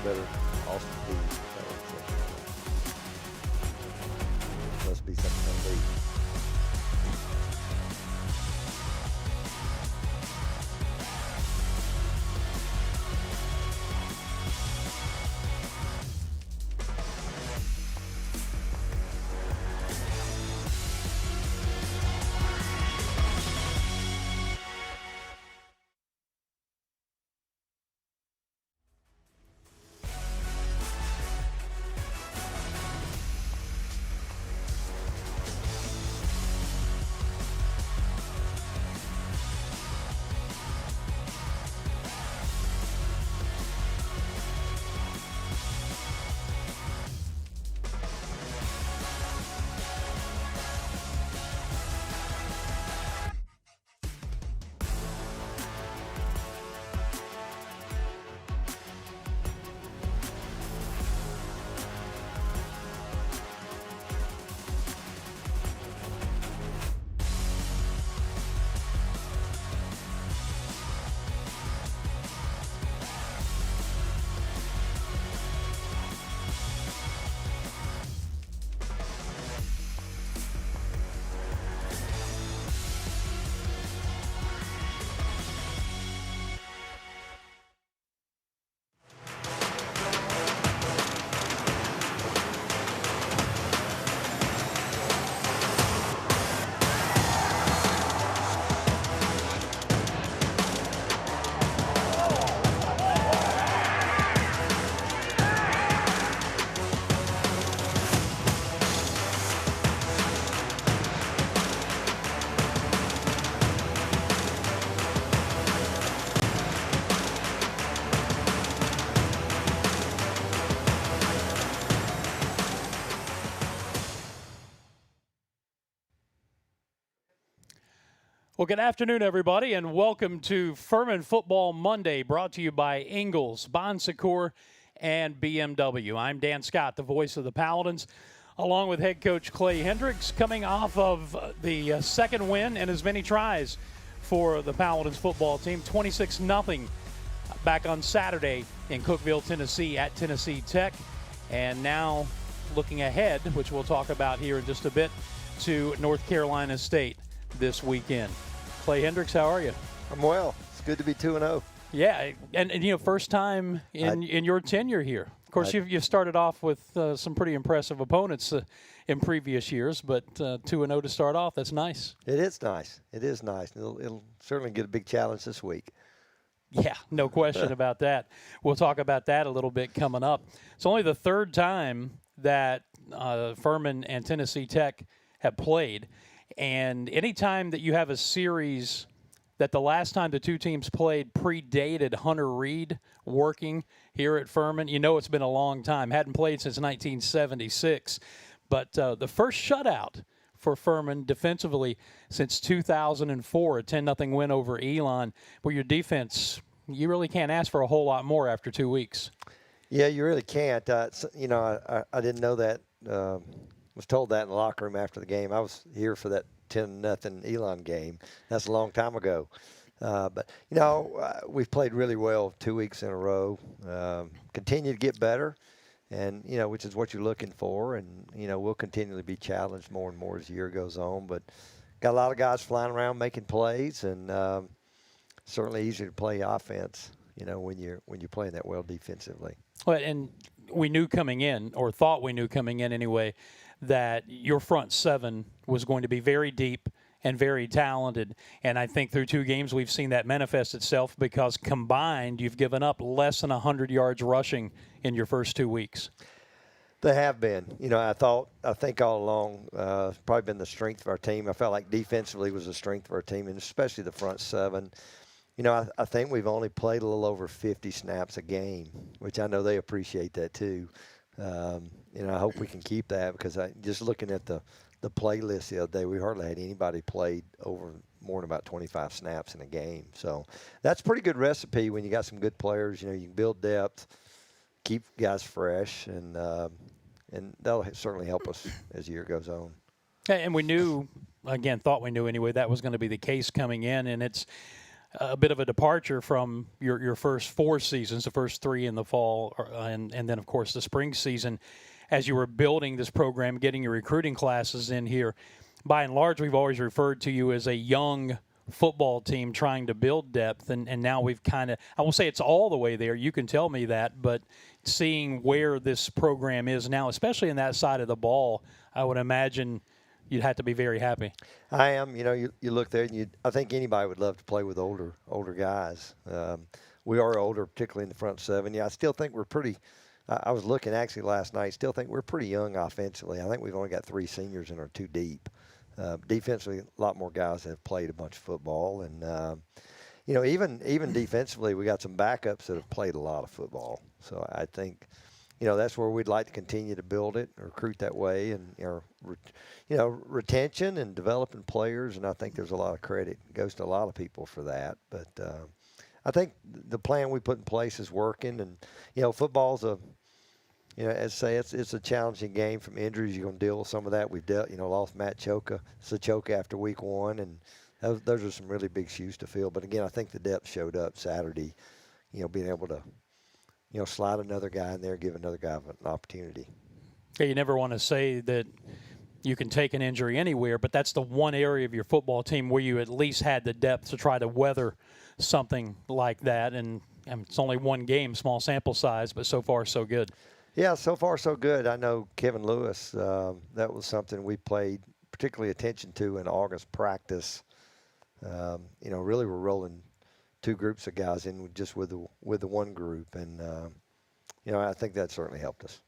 better Austin team. Must be something to beat. Well, good afternoon, everybody, and welcome to Furman Football Monday, brought to you by Ingalls, Bon Secours, and BMW. I'm Dan Scott, the voice of the Paladins, along with head coach Clay Hendrix, coming off of the second win and as many tries for the Paladins football team, 26-0 back on Saturday in Cookeville, Tennessee at Tennessee Tech. And now looking ahead, which we'll talk about here in just a bit, to North Carolina State this weekend. Clay Hendrix, how are you? I'm well. It's good to be 2-0. Yeah, and you know, first time in your tenure here. Of course, you've started off with some pretty impressive opponents in previous years, but 2-0 to start off, that's nice. It is nice. It is nice. It'll certainly get a big challenge this week. Yeah, no question about that. We'll talk about that a little bit coming up. It's only the third time that Furman and Tennessee Tech have played. And anytime that you have a series that the last time the two teams played predated Hunter Reed working here at Furman, you know it's been a long time. Hadn't played since 1976. But the first shutout for Furman defensively since 2004, a 10-0 win over Elon, where your defense, you really can't ask for a whole lot more after 2 weeks. Yeah, you really can't. You know, I didn't know that. Was told that in the locker room after the game. I was here for that 10-0 Elon game. That's a long time ago. But, you know, we've played really well 2 weeks in a row. Continue to get better, and, you know, which is what you're looking for. And, you know, we'll continually be challenged more and more as the year goes on. But got a lot of guys flying around making plays, and certainly easier to play offense, you know, when you're playing that well defensively. Well, and we knew coming in, or thought we knew coming in anyway, that your front seven was going to be very deep and very talented. And I think through 2 games we've seen that manifest itself, because combined you've given up less than 100 yards rushing in your first 2 weeks. They have been. You know, I think all along it's probably been the strength of our team. I felt like defensively was the strength of our team, and especially the front seven. You know, I think we've only played a little over 50 snaps a game, which I know they appreciate that too. You know, I hope we can keep that, because just looking at the playlist the other day, we hardly had anybody played over more than about 25 snaps in a game. So that's a pretty good recipe when you got some good players. You know, you can build depth, keep guys fresh, and that'll certainly help us as the year goes on. And we knew, again, thought we knew anyway, that was going to be the case coming in. And it's a bit of a departure from your first 4 seasons, the first 3 in the fall, and then, of course, the spring season, as you were building this program, getting your recruiting classes in here. By and large, we've always referred to you as a young football team trying to build depth, and now we've kind of, I won't say it's all the way there, you can tell me that, but seeing where this program is now, especially in that side of the ball, I would imagine you'd have to be very happy. I am. You look there, and I think anybody would love to play with older guys. We are older, particularly in the front 7. Yeah, I still think we're pretty I was looking actually last night, still think we're pretty young offensively. I think we've only got 3 seniors and are 2 deep. Defensively, a lot more guys have played a bunch of football. And, even defensively, we got some backups that have played a lot of football. So I think, that's where we'd like to continue to build it, recruit that way, and, retention and developing players. And I think there's a lot of credit goes to a lot of people for that. But I think the plan we put in place is working. And, football's as I say, it's a challenging game from injuries. You're going to deal with some of that. We've lost Matt Sachoka after week 1, and those are some really big shoes to fill. But again, I think the depth showed up Saturday. Being able to, slide another guy in there, give another guy an opportunity. Yeah, you never want to say that you can take an injury anywhere, but that's the one area of your football team where you at least had the depth to try to weather something like that. And it's only 1 game, small sample size, but so far so good. Yeah, so far so good. I know Kevin Lewis, that was something we paid particularly attention to in August practice. Really we're rolling 2 groups of guys in just with the one group. And, I think that certainly helped us.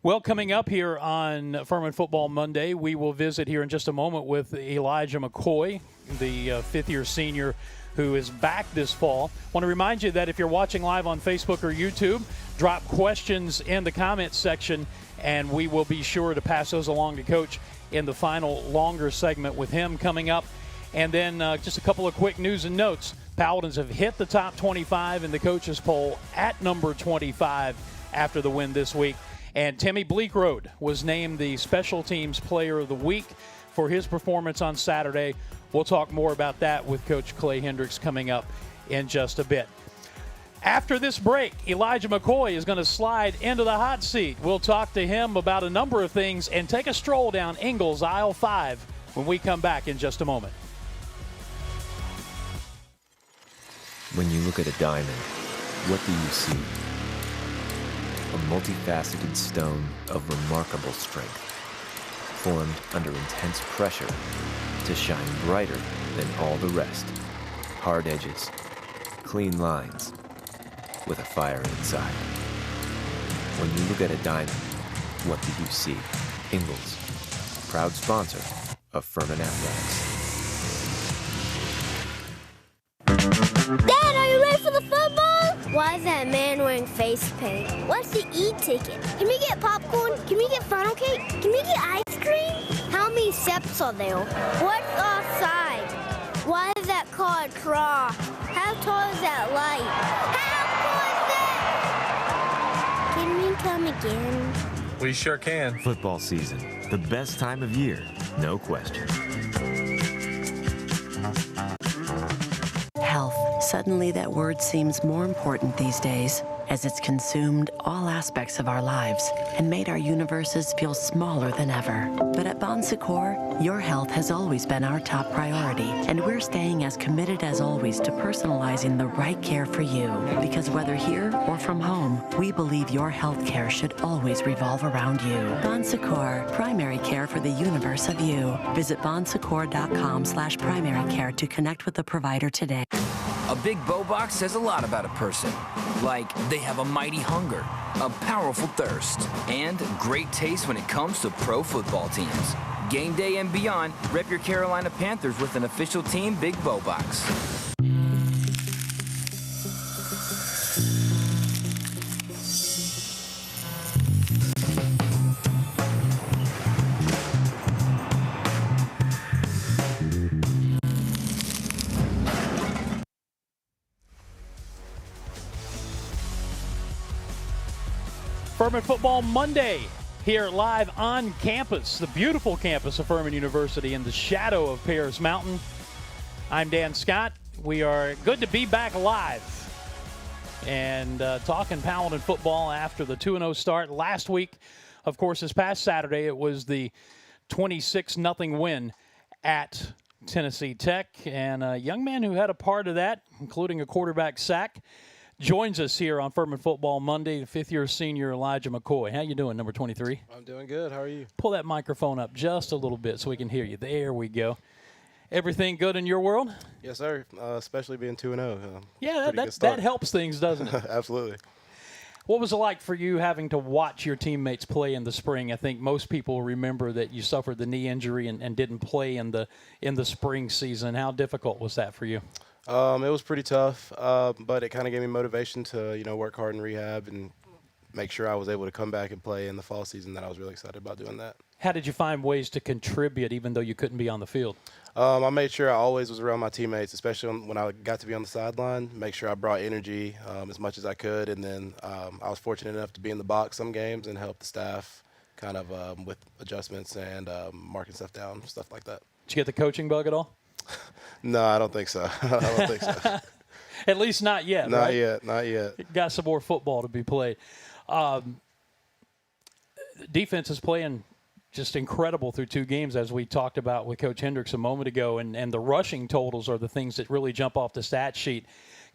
Well, coming up here on Furman Football Monday, we will visit here in just a moment with Elijah McKoy, the 5th-year senior who is back this fall. I want to remind you that if you're watching live on Facebook or YouTube, drop questions in the comments section, and we will be sure to pass those along to Coach in the final longer segment with him coming up. And then just a couple of quick news and notes. Paladins have hit the top 25 in the coaches poll at number 25 after the win this week. And Timmy Bleekrode was named the Special Teams Player of the Week for his performance on Saturday. We'll talk more about that with Coach Clay Hendrix coming up in just a bit. After this break, Elijah McKoy is going to slide into the hot seat. We'll talk to him about a number of things and take a stroll down Ingles Aisle 5 when we come back in just a moment. When you look at a diamond, what do you see? A multifaceted stone of remarkable strength, formed under intense pressure to shine brighter than all the rest. Hard edges, clean lines, with a fire inside. When you look at a diamond, what do you see? Ingles, proud sponsor of Furman Athletics. Dad, are you ready for the football? Why is that man wearing face paint? What's the e-ticket? Can we get popcorn? Can we get funnel cake? Can we get ice cream? How many steps are there? What's offside? Why is that car a truck? How tall is that light? How cool is that? Can we come again? We sure can. Football season, the best time of year, no question. Health. Suddenly that word seems more important these days, as it's consumed all aspects of our lives and made our universes feel smaller than ever. But at Bon Secours, your health has always been our top priority, and we're staying as committed as always to personalizing the right care for you. Because whether here or from home, we believe your health care should always revolve around you. Bon Secours, primary care for the universe of you. Visit bonsecours.com/primary care to connect with the provider today. A big bow box says a lot about a person. Like they have a mighty hunger, a powerful thirst, and great taste when it comes to pro football teams. Game day and beyond, rep your Carolina Panthers with an official team Big Bow Box. Furman Football Monday here live on campus, the beautiful campus of Furman University in the shadow of Paris Mountain. I'm Dan Scott. We are good to be back live and talking Paladin football after the 2-0 start. Last week, of course, this past Saturday, it was the 26-0 win at Tennessee Tech. And a young man who had a part of that, including a quarterback sack, joins us here on Furman Football Monday, fifth-year senior Elijah McKoy. How you doing, number 23? I'm doing good. How are you? Pull that microphone up just a little bit so we can hear you. There we go. Everything good in your world? Yes, sir. Especially being 2-0. Yeah, that helps things, doesn't it? Absolutely. What was it like for you having to watch your teammates play in the spring? I think most people remember that you suffered the knee injury and didn't play in the spring season. How difficult was that for you? It was pretty tough, but it kind of gave me motivation to work hard in rehab and make sure I was able to come back and play in the fall season. That I was really excited about doing that. How did you find ways to contribute even though you couldn't be on the field? I made sure I always was around my teammates, especially when I got to be on the sideline, make sure I brought energy as much as I could. And then I was fortunate enough to be in the box some games and help the staff kind of with adjustments and marking stuff down, stuff like that. Did you get the coaching bug at all? No, I don't think so. I don't think so. At least not yet, Not right? yet, not yet. Got some more football to be played. Defense is playing just incredible through two games, as we talked about with Coach Hendrix a moment ago, and the rushing totals are the things that really jump off the stat sheet.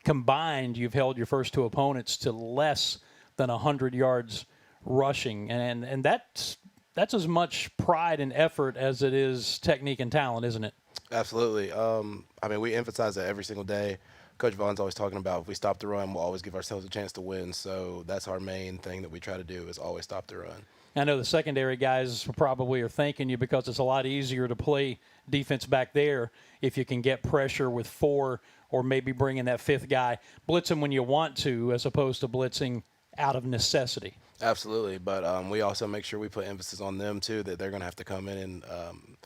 Combined, you've held your first two opponents to less than 100 yards rushing, and that's as much pride and effort as it is technique and talent, isn't it? Absolutely. I mean, we emphasize that every single day. Coach Vaughn's always talking about if we stop the run, we'll always give ourselves a chance to win. So that's our main thing that we try to do is always stop the run. I know the secondary guys probably are thanking you because it's a lot easier to play defense back there if you can get pressure with four or maybe bringing that fifth guy. Blitz them when you want to as opposed to blitzing out of necessity. Absolutely. But we also make sure we put emphasis on them, too, that they're going to have to come in and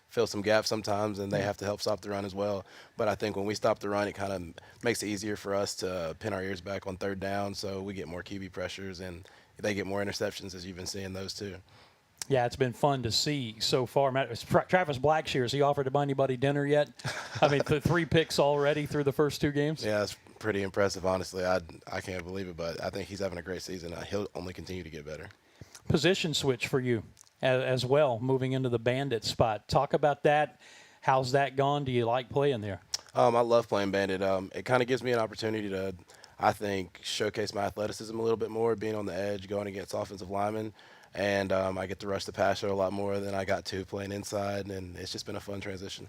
fill some gaps sometimes, and they have to help stop the run as well. But I think when we stop the run, it kind of makes it easier for us to pin our ears back on third down, so we get more QB pressures and they get more interceptions, as you've been seeing those too. Yeah, it's been fun to see so far. Travis Blackshear, has he offered to buy anybody dinner yet? I mean, 3 picks already through the first 2 games? Yeah, it's pretty impressive, honestly. I can't believe it, but I think he's having a great season. He'll only continue to get better. Position switch for you as well, moving into the bandit spot. Talk about that. How's that gone? Do you like playing there? I love playing bandit. It kind of gives me an opportunity to, I think, showcase my athleticism a little bit more, being on the edge, going against offensive linemen. And I get to rush the passer a lot more than I got to playing inside, and it's just been a fun transition.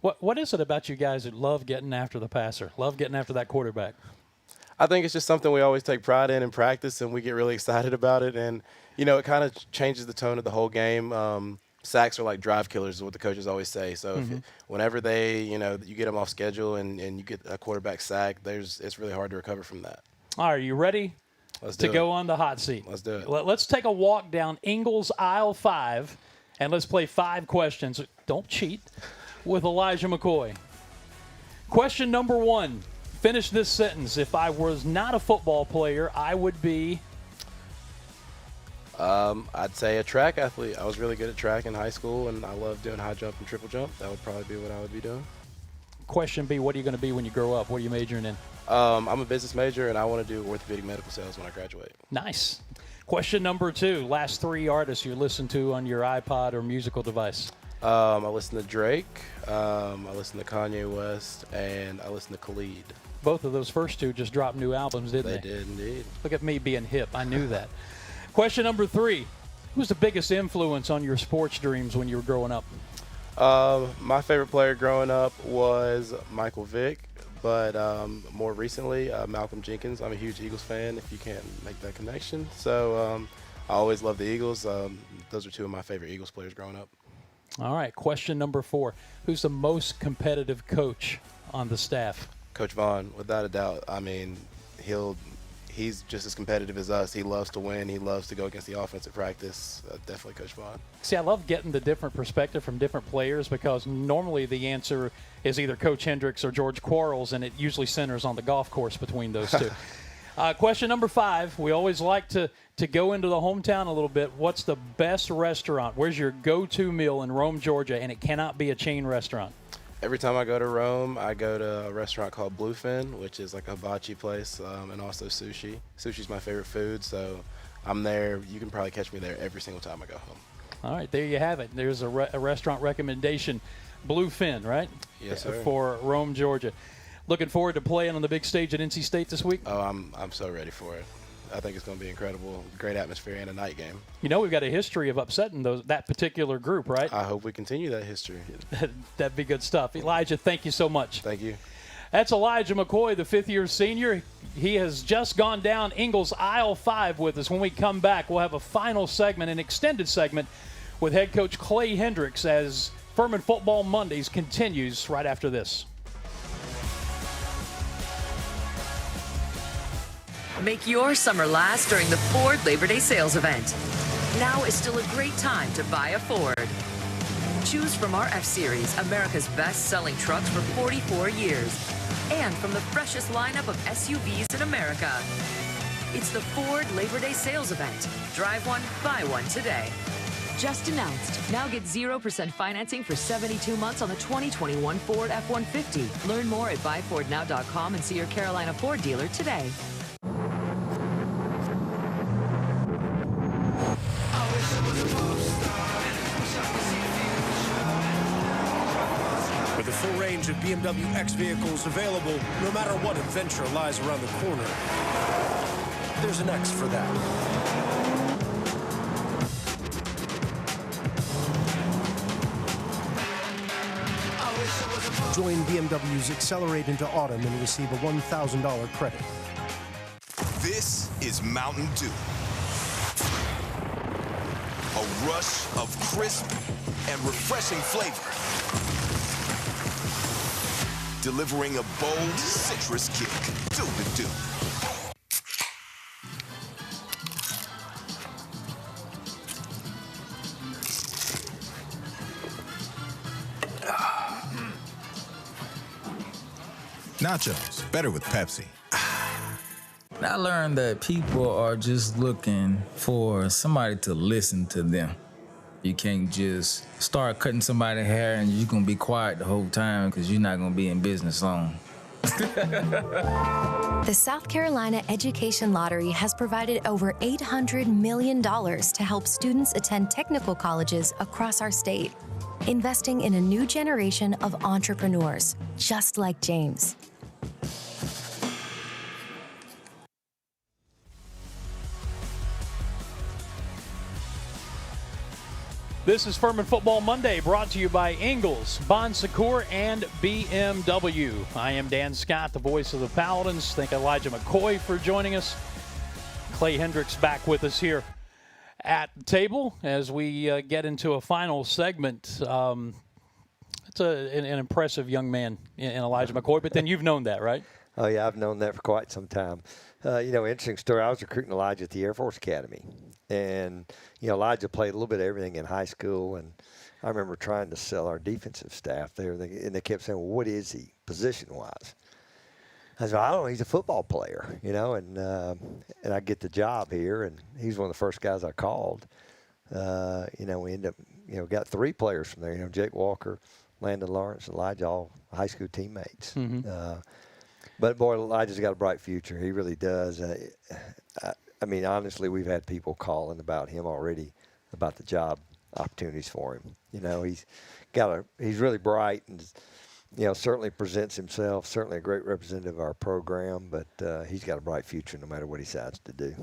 What is it about you guys that love getting after the passer, love getting after that quarterback? I think it's just something we always take pride in practice, and we get really excited about it. And, it kind of changes the tone of the whole game. Sacks are like drive killers is what the coaches always say. So whenever they, you get them off schedule and you get a quarterback sack, it's really hard to recover from that. All right, are you ready to go on the hot seat? Let's do it. Let's take a walk down Ingles aisle 5, and let's play 5 questions. Don't cheat with Elijah McKoy. Question number 1. Finish this sentence. If I was not a football player, I would be... I'd say a track athlete. I was really good at track in high school, and I love doing high jump and triple jump. That would probably be what I would be doing. Question B, what are you going to be when you grow up? What are you majoring in? I'm a business major, and I want to do orthopedic medical sales when I graduate. Nice. Question number 2, last 3 artists you listen to on your iPod or musical device. I listen to Drake, I listen to Kanye West, and I listen to Khalid. Both of those first 2 just dropped new albums, didn't they? They did indeed. Look at me being hip. I knew that. Question number 3. Who was the biggest influence on your sports dreams when you were growing up? My favorite player growing up was Michael Vick, but more recently, Malcolm Jenkins. I'm a huge Eagles fan, if you can't make that connection. So I always love the Eagles. Those are 2 of my favorite Eagles players growing up. All right, question number 4. Who's the most competitive coach on the staff? Coach Vaughn, without a doubt. I mean, he's just as competitive as us. He loves to win. He loves to go against the offense at practice. Definitely Coach Vaughn. See, I love getting the different perspective from different players because normally the answer is either Coach Hendrix or George Quarles, and it usually centers on the golf course between those 2. Question number 5. We always like to go into the hometown a little bit. What's the best restaurant? Where's your go-to meal in Rome, Georgia, and it cannot be a chain restaurant? Every time I go to Rome, I go to a restaurant called Bluefin, which is like a hibachi place, and also sushi. Sushi's my favorite food, so I'm there. You can probably catch me there every single time I go home. All right, there you have it. There's a restaurant recommendation, Bluefin, right? Yes, sir. For Rome, Georgia. Looking forward to playing on the big stage at NC State this week? Oh, I'm so ready for it. I think it's going to be incredible. Great atmosphere and a night game. You know, we've got a history of upsetting that particular group, right? I hope we continue that history. That'd be good stuff. Elijah, thank you so much. Thank you. That's Elijah McKoy, the fifth-year senior. He has just gone down Ingles aisle 5 with us. When we come back, we'll have a final segment, an extended segment, with head coach Clay Hendrix as Furman Football Mondays continues right after this. Make your summer last during the Ford Labor Day sales event. Now is still a great time to buy a Ford. Choose from our F-Series, America's best-selling trucks for 44 years, and from the freshest lineup of SUVs in America. It's the Ford Labor Day sales event. Drive one, buy one today. Just announced. Now get 0% financing for 72 months on the 2021 Ford F-150. Learn more at buyfordnow.com and see your Carolina Ford dealer today. With a full range of BMW X vehicles available, no matter what adventure lies around the corner, there's an X for that. Join BMW's Accelerate into Autumn and receive a $1,000 credit. This is Mountain Dew. A rush of crisp and refreshing flavor. Delivering a bold citrus kick. Do the do. Nachos, better with Pepsi. I learned that people are just looking for somebody to listen to them. You can't just start cutting somebody's hair and you're gonna be quiet the whole time because you're not gonna be in business long. The South Carolina Education Lottery has provided over $800 million to help students attend technical colleges across our state, investing in a new generation of entrepreneurs, just like James. This is Furman Football Monday, brought to you by Ingles, Bon Secours, and BMW. I am Dan Scott, the voice of the Paladins. Thank Elijah McKoy for joining us. Clay Hendrix back with us here at the table as we get into a final segment. It's an impressive young man in Elijah McKoy, but then you've known that, right? Oh, yeah, I've known that for quite some time. Interesting story. I was recruiting Elijah at the Air Force Academy. And, Elijah played a little bit of everything in high school. And I remember trying to sell our defensive staff there. And they kept saying, well, what is he position-wise? I said, I don't know. He's a football player, and I get the job here. And he's one of the first guys I called. We ended up, got 3 players from there. Jake Walker, Landon Lawrence, Elijah, all high school teammates. Mm-hmm. But, boy, Elijah's got a bright future. He really does. Honestly, we've had people calling about him already, about the job opportunities for him. He's really bright and, certainly presents himself, certainly a great representative of our program, but he's got a bright future no matter what he decides to do.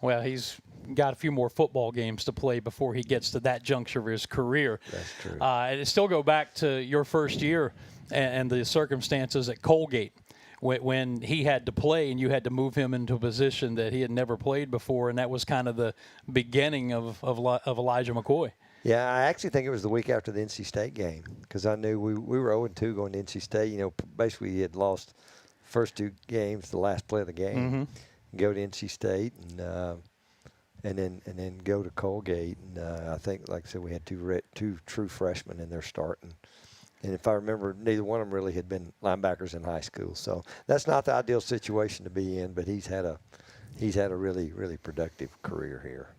Well, he's got a few more football games to play before he gets to that juncture of his career. That's true. And still go back to your first year and the circumstances at Colgate when he had to play and you had to move him into a position that he had never played before, and that was kind of the beginning of Elijah McKoy. Yeah, I actually think it was the week after the NC State game because I knew we were 0-2 going to NC State. Basically he had lost the first 2 games, the last play of the game, go to NC State and then go to Colgate. And I think, like I said, we had 2 true freshmen in there starting. And if I remember, neither one of them really had been linebackers in high school. So that's not the ideal situation to be in, but he's had a really, really productive career here.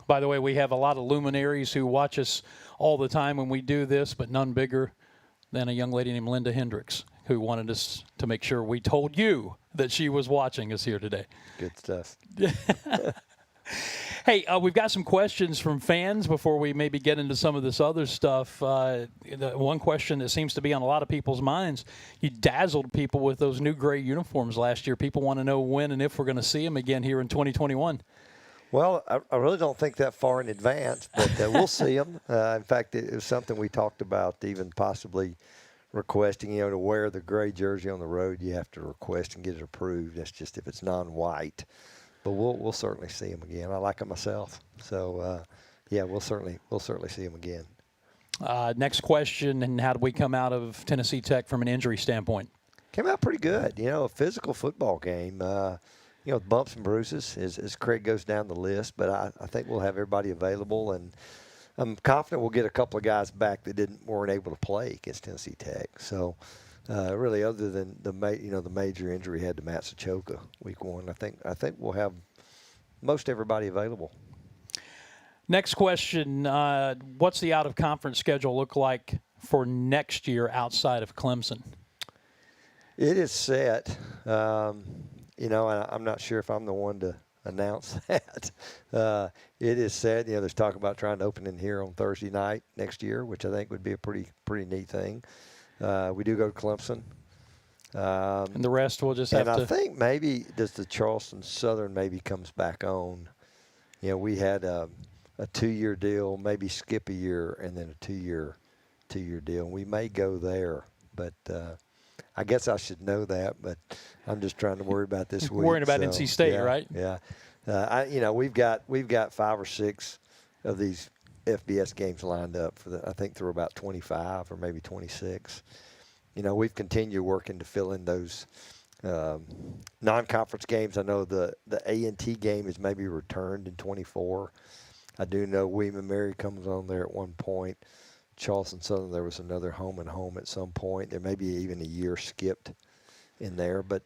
By the way, we have a lot of luminaries who watch us all the time when we do this, but none bigger than a young lady named Linda Hendrix, who wanted us to make sure we told you that she was watching us here today. Good stuff. Hey, we've got some questions from fans before we maybe get into some of this other stuff. The one question that seems to be on a lot of people's minds, you dazzled people with those new gray uniforms last year. People want to know when and if we're going to see them again here in 2021. Well, I really don't think that far in advance, but we'll see them. In fact, it was something we talked about, even possibly requesting, to wear the gray jersey on the road. You have to request and get it approved. That's just if it's non-white. But we'll certainly see them again. I like them myself. So, we'll certainly see them again. Next question, and how did we come out of Tennessee Tech from an injury standpoint? Came out pretty good. A physical football game. With bumps and bruises as Craig goes down the list. But I think we'll have everybody available, and I'm confident we'll get a couple of guys back that weren't able to play against Tennessee Tech. So. Really, other than the major injury he had to Matt Sachoka week 1, I think we'll have most everybody available. Next question: what's the out-of-conference schedule look like for next year outside of Clemson? It is set. I'm not sure if I'm the one to announce that. It is set. There's talk about trying to open in here on Thursday night next year, which I think would be a pretty neat thing. We do go to Clemson. And the rest we'll just have to. And I think maybe does the Charleston Southern maybe comes back on. We had a 2-year deal, maybe skip a year, and then a 2-year deal. We may go there, but I guess I should know that. But I'm just trying to worry about this week. Worrying about NC State, right? Yeah. We've got 5 or 6 of these FBS games lined up I think through about 25 or maybe 26. We've continued working to fill in those non-conference games. I know the A&T game is maybe returned in 24. I do know William and Mary comes on there at one point. Charleston Southern, there was another home and home at some point. There may be even a year skipped in there, but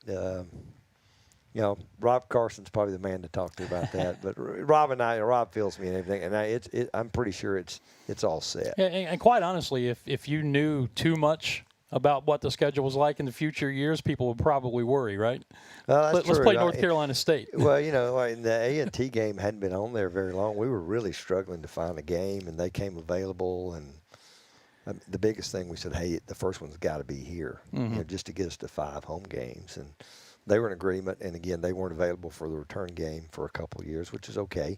Rob Carson's probably the man to talk to about that. But Rob fills me and everything, and I'm pretty sure it's all set. And quite honestly, if you knew too much about what the schedule was like in the future years, people would probably worry, right? Let's play North Carolina State. Well, the A&T game hadn't been on there very long. We were really struggling to find a game, and they came available. And the biggest thing we said, hey, the first one's got to be here, just to get us to 5 home games. And they were in agreement, and again, they weren't available for the return game for a couple of years, which is okay.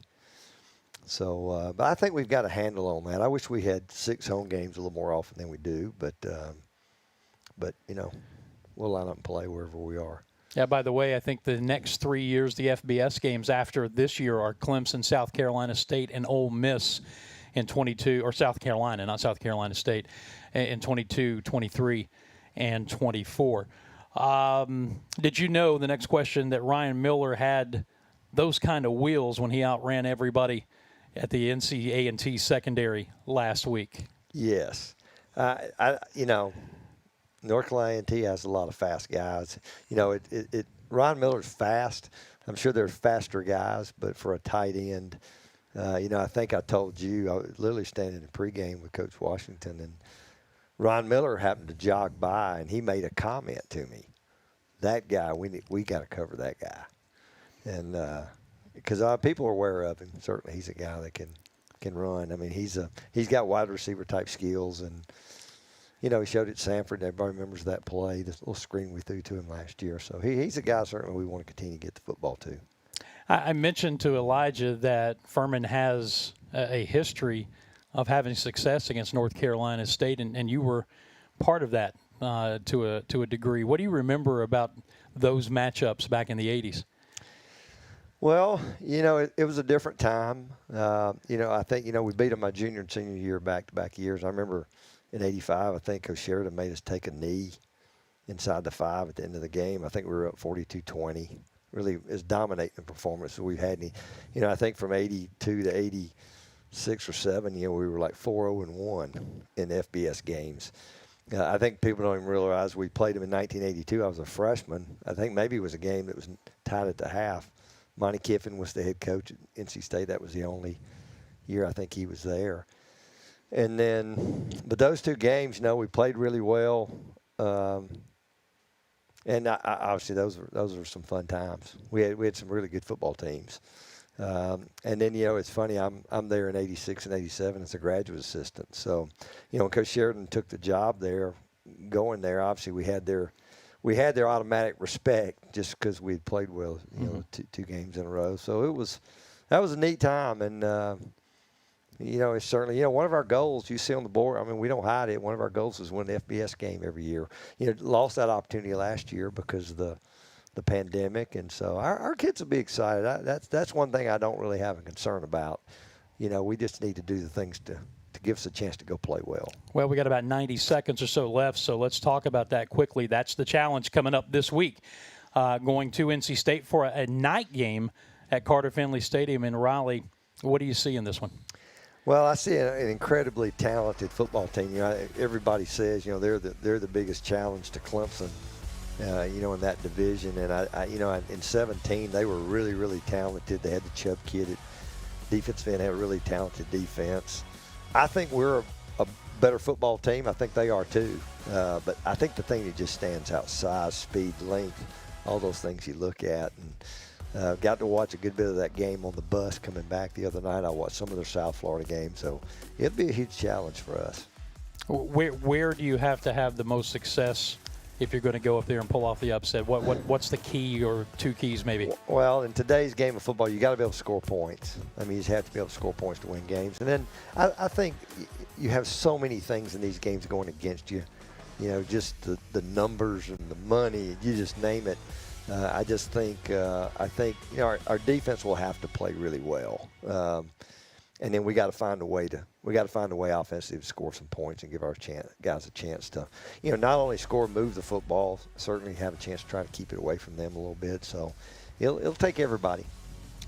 So, but I think we've got a handle on that. I wish we had 6 home games a little more often than we do, but we'll line up and play wherever we are. Yeah, by the way, I think the next 3 years, the FBS games after this year are Clemson, South Carolina State, and Ole Miss in 22, or South Carolina, not South Carolina State, in 22, 23, and 24. Did you know, the next question, that Ryan Miller had those kind of wheels when he outran everybody at the NC-A&T secondary last week? Yes. North Carolina A&T has a lot of fast guys. Ryan Miller's fast. I'm sure there's faster guys, but for a tight end, I think I told you, I was literally standing in pregame with Coach Washington, and Ryan Miller happened to jog by, and he made a comment to me. That guy, we got to cover that guy. And because people are aware of him. Certainly he's a guy that can run. I mean, he's got wide receiver type skills, and he showed it at Sanford. Everybody remembers that play, this little screen we threw to him last year. So he's a guy certainly we want to continue to get the football to. I mentioned to Elijah that Furman has a history of having success against North Carolina State, and you were part of that to a degree. What do you remember about those matchups back in the 80s? Well, it was a different time. I think, we beat them my junior and senior year back-to-back years. I remember in 85, I think Coach Sheridan made us take a knee inside the 5 at the end of the game. I think we were up 42-20. Really as dominating a performance as we've had. I think from 82 to 86 or 7, we were like 4-0-1 in FBS games. I think people don't even realize we played them in 1982. I was a freshman. I think maybe it was a game that was tied at the half. Monty Kiffin was the head coach at NC State. That was the only year I think he was there. And then, but those 2 games, we played really well. And obviously those were some fun times. We had some really good football teams. And then, it's funny, I'm there in 86 and 87 as a graduate assistant. So, when Coach Sheridan took the job there, going there, obviously we had their automatic respect just because we had played well, two games in a row. So that was a neat time. And, it's certainly, one of our goals you see on the board, I mean, we don't hide it. One of our goals is win the FBS game every year. Lost that opportunity last year because of the pandemic. And so our kids will be excited. That's one thing I don't really have a concern about. We just need to do the things to give us a chance to go play well. Well, we got about 90 seconds or so left, so let's talk about that quickly. That's the challenge coming up this week, going to NC State for a night game at Carter Finley Stadium in Raleigh. What do you see in this one? Well, I see an incredibly talented football team. Everybody says, they're the biggest challenge to Clemson, in that division. And in 17, they were really, really talented. They had the Chubb kid at defensive end, had a really talented defense. I think we're a better football team. I think they are too. But I think the thing that just stands out, size, speed, length, all those things you look at. And got to watch a good bit of that game on the bus coming back the other night. I watched some of their South Florida games, so it'll be a huge challenge for us. Where do you have to have the most success if you're going to go up there and pull off the upset? What's the key or 2 keys maybe? Well, in today's game of football, you got to be able to score points. I mean, you just have to be able to score points to win games. And then I think you have so many things in these games going against you. Just the numbers and the money, you just name it. I just think our defense will have to play really well, and then we got to find a way offensively to score some points and give our guys a chance to not only score, move the football, certainly have a chance to try to keep it away from them a little bit. So it'll take everybody.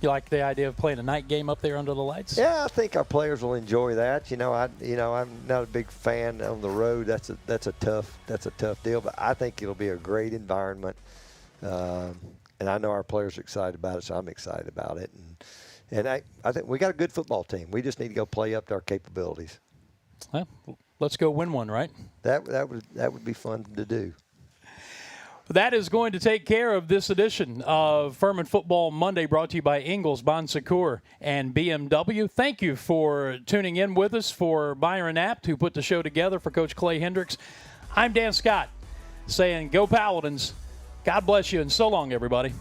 You like the idea of playing a night game up there under the lights? Yeah, I think our players will enjoy that. I'm not a big fan on the road. That's a tough deal, but I think it'll be a great environment. And I know our players are excited about it, so I'm excited about it. And I think we got a good football team. We just need to go play up to our capabilities. Well, let's go win one, right? That would be fun to do. That is going to take care of this edition of Furman Football Monday, brought to you by Ingalls, Bon Secours, and BMW. Thank you for tuning in with us. For Byron Apt, who put the show together, for Coach Clay Hendrix, I'm Dan Scott saying go Paladins. God bless you, and so long, everybody.